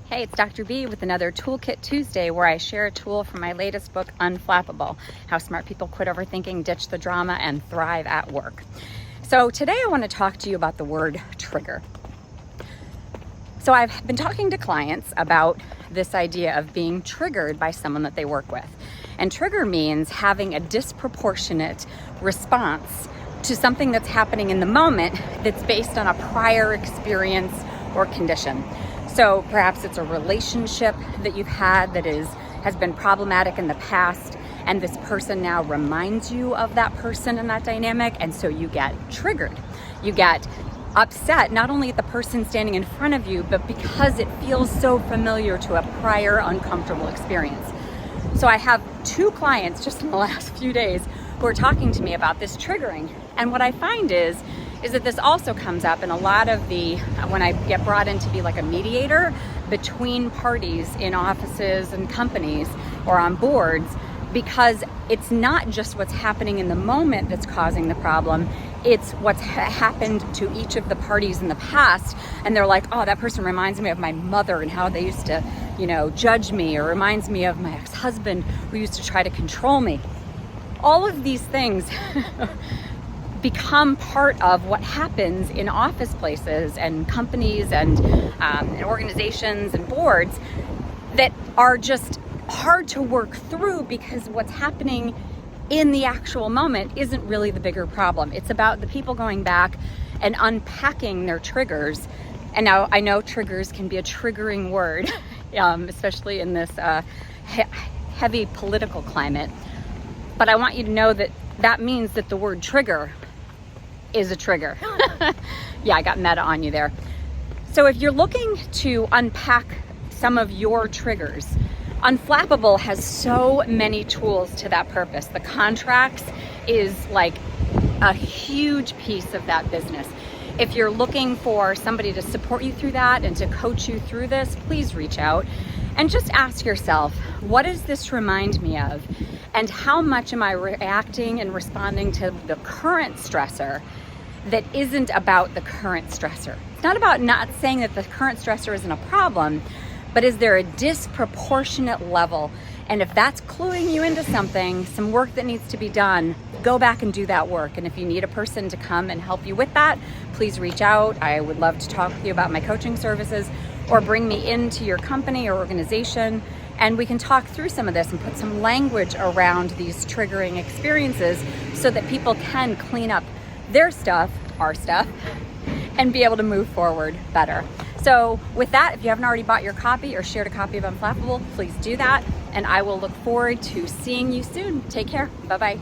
Hey, it's Dr. B with another Toolkit Tuesday where I share a tool from my latest book, Unflappable, How Smart People Quit Overthinking, Ditch the Drama, and Thrive at Work. So today I want to talk to you about the word trigger. So I've been talking to clients about this idea of being triggered by someone that they work with. And trigger means having a disproportionate response to something that's happening in the moment that's based on a prior experience or condition. So perhaps it's a relationship that you've had that has been problematic in the past, and this person now reminds you of that person and that dynamic, and so you get triggered. You get upset, not only at the person standing in front of you, but because it feels so familiar to a prior uncomfortable experience. So I have two clients just in the last few days who are talking to me about this triggering. And what I find is that this also comes up in a lot of when I get brought in to be like a mediator between parties in offices and companies or on boards, because it's not just what's happening in the moment that's causing the problem, it's what's happened to each of the parties in the past. And they're like, oh, that person reminds me of my mother and how they used to, judge me, or reminds me of my ex-husband who used to try to control me. All of these things become part of what happens in office places and companies and organizations and boards that are just hard to work through, because what's happening in the actual moment isn't really the bigger problem. It's about the people going back and unpacking their triggers. And now I know triggers can be a triggering word, especially in this heavy political climate. But I want you to know that means that the word trigger is a trigger. Yeah, I got meta on you there. So if you're looking to unpack some of your triggers, Unflappable has so many tools to that purpose. The contracts is like a huge piece of that business. If you're looking for somebody to support you through that and to coach you through this, please reach out and just ask yourself, what does this remind me of? And how much am I reacting and responding to the current stressor that isn't about the current stressor? It's not about not saying that the current stressor isn't a problem, but is there a disproportionate level? And if that's cluing you into something, some work that needs to be done, go back and do that work. And if you need a person to come and help you with that, please reach out. I would love to talk with you about my coaching services, or bring me into your company or organization, and we can talk through some of this and put some language around these triggering experiences so that people can clean up their stuff, our stuff, and be able to move forward better. So with that, if you haven't already bought your copy or shared a copy of Unflappable, please do that. And I will look forward to seeing you soon. Take care. Bye-bye.